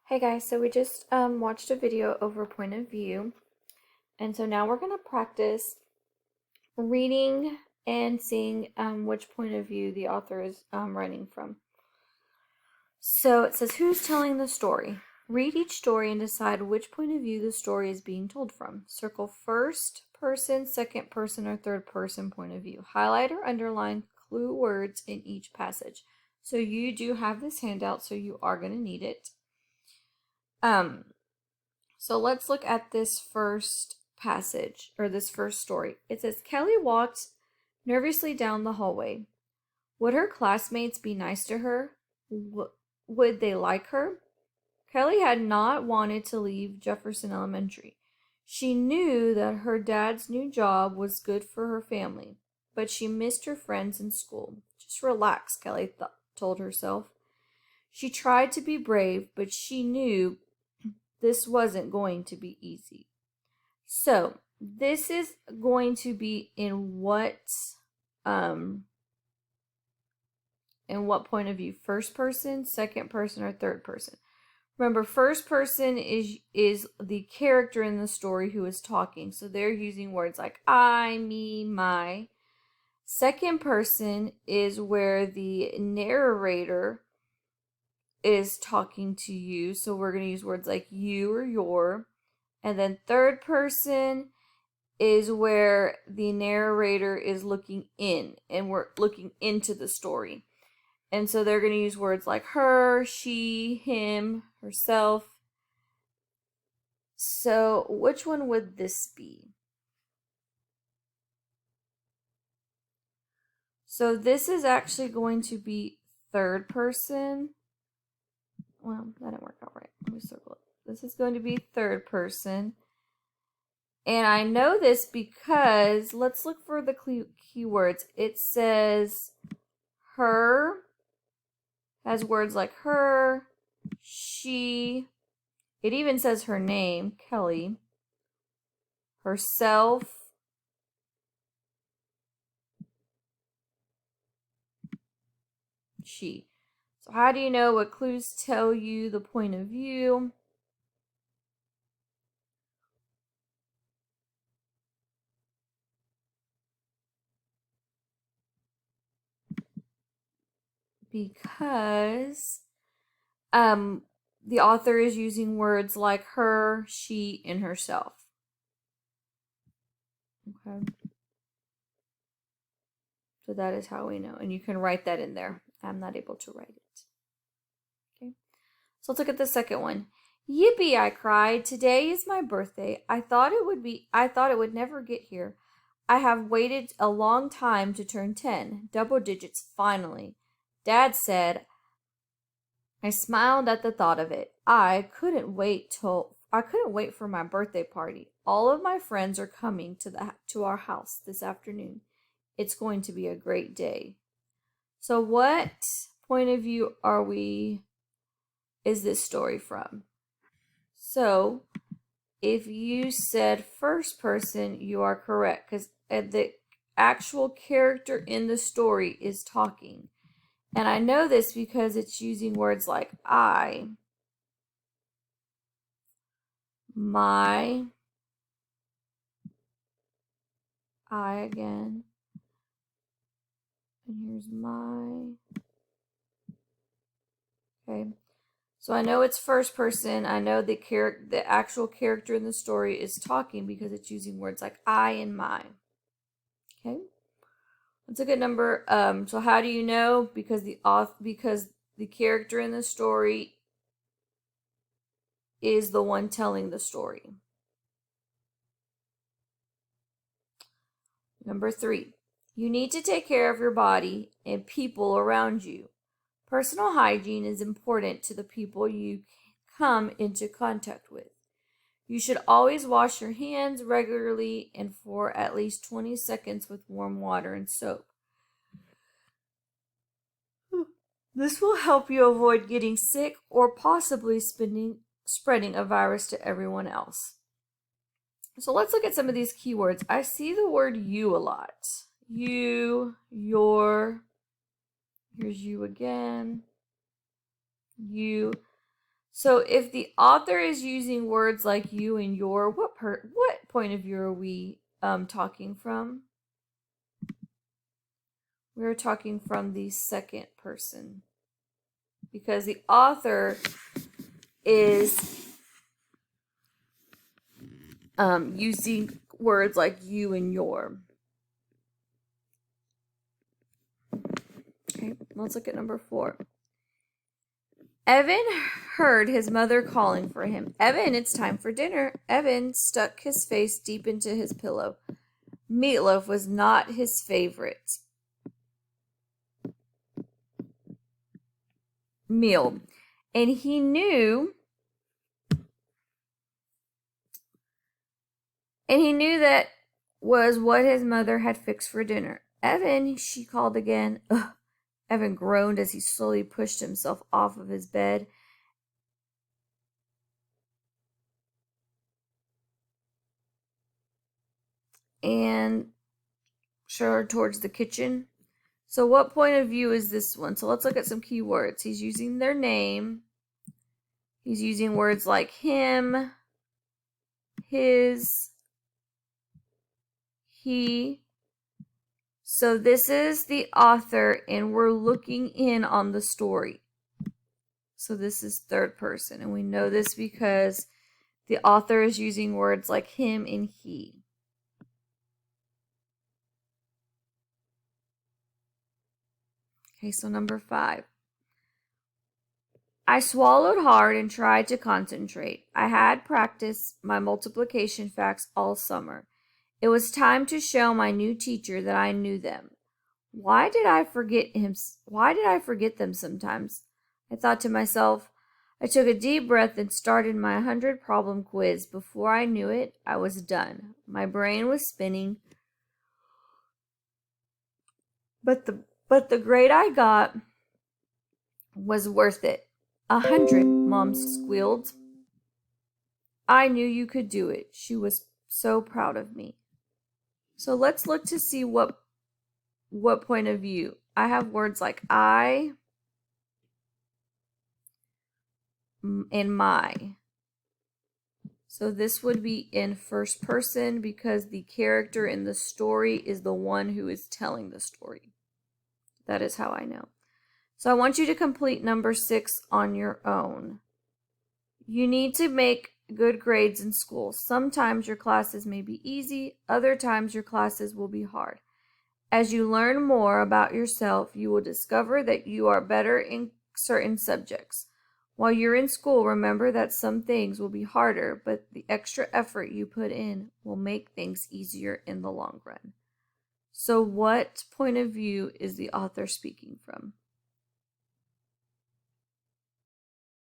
Hey guys, so we just watched a video over point of view, and so now we're going to practice reading and seeing which point of view the author is writing from. So it says, who's telling the story? Read each story and decide which point of view the story is being told from. Circle first person, second person, or third person point of view. Highlight or underline clue words in each passage. So you do have this handout, so you are going to need it. So let's look at this first passage, or this first story. It says, Kelly walked nervously down the hallway. Would her classmates be nice to her? Would they like her? Kelly had not wanted to leave Jefferson Elementary. She knew that her dad's new job was good for her family, but she missed her friends in school. Just relax, Kelly told herself. She tried to be brave, but she knew this wasn't going to be easy. So this is going to be in what point of view? First person, second person, or third person? Remember, first person is the character in the story who is talking. So they're using words like I, me, my. Second person is where the narrator is talking to you. So we're going to use words like you or your. And then third person is where the narrator is looking in and we're looking into the story. And so they're going to use words like her, she, him, herself. So which one would this be? So this is actually going to be third person. Well, that didn't work out right. Let me circle it. This is going to be third person. And I know this because let's look for the keywords. It says her has words like her, she. It even says her name, Kelly. Herself. She. So how do you know what clues tell you the point of view? Because the author is using words like her, she, and herself. Okay. So that is how we know. And you can write that in there. I'm not able to write it. Okay. So let's look at the second one. Yippee, I cried. Today is my birthday. I thought it would never get here. I have waited a long time to turn 10. Double digits finally. Dad said. I smiled at the thought of it. I couldn't wait for my birthday party. All of my friends are coming to our house this afternoon. It's going to be a great day. So what point of view is this story from? So if you said first person, you are correct because the actual character in the story is talking. And I know this because it's using words like I, my, I again, and here's my. Okay. So I know it's first person. I know the actual character in the story is talking because it's using words like I and my. Okay. That's a good number. So how do you know? Because the character in the story is the one telling the story. Number 3. You need to take care of your body and people around you. Personal hygiene is important to the people you come into contact with. You should always wash your hands regularly and for at least 20 seconds with warm water and soap. This will help you avoid getting sick or possibly spreading a virus to everyone else. So let's look at some of these keywords. I see the word you a lot. You, your, here's you again, you. So if the author is using words like you and your, what point of view are we talking from? We're talking from the second person, because the author is using words like you and your. Okay, let's look at number 4. Evan heard his mother calling for him. Evan, it's time for dinner. Evan stuck his face deep into his pillow. Meatloaf was not his favorite meal, and he knew that was what his mother had fixed for dinner. Evan, she called again. Ugh. Evan groaned as he slowly pushed himself off of his bed and strode towards the kitchen. So what point of view is this one? So let's look at some key words. He's using their name. He's using words like him, his, he. So this is the author, and we're looking in on the story. So this is third person, and we know this because the author is using words like him and he. Okay, so number 5. I swallowed hard and tried to concentrate. I had practiced my multiplication facts all summer. It was time to show my new teacher that I knew them. Why did I forget them sometimes? I thought to myself. I took a deep breath and started my 100-problem quiz. Before I knew it, I was done. My brain was spinning. But the grade I got was worth it. 100, Mom squealed. I knew you could do it. She was so proud of me. So let's look to see what point of view. I have words like I and my. So this would be in first person because the character in the story is the one who is telling the story. That is how I know. So I want you to complete number 6 on your own. You need to make good grades in school. Sometimes your classes may be easy, other times your classes will be hard. As you learn more about yourself, you will discover that you are better in certain subjects. While you're in school, remember that some things will be harder, but the extra effort you put in will make things easier in the long run. So what point of view is the author speaking from?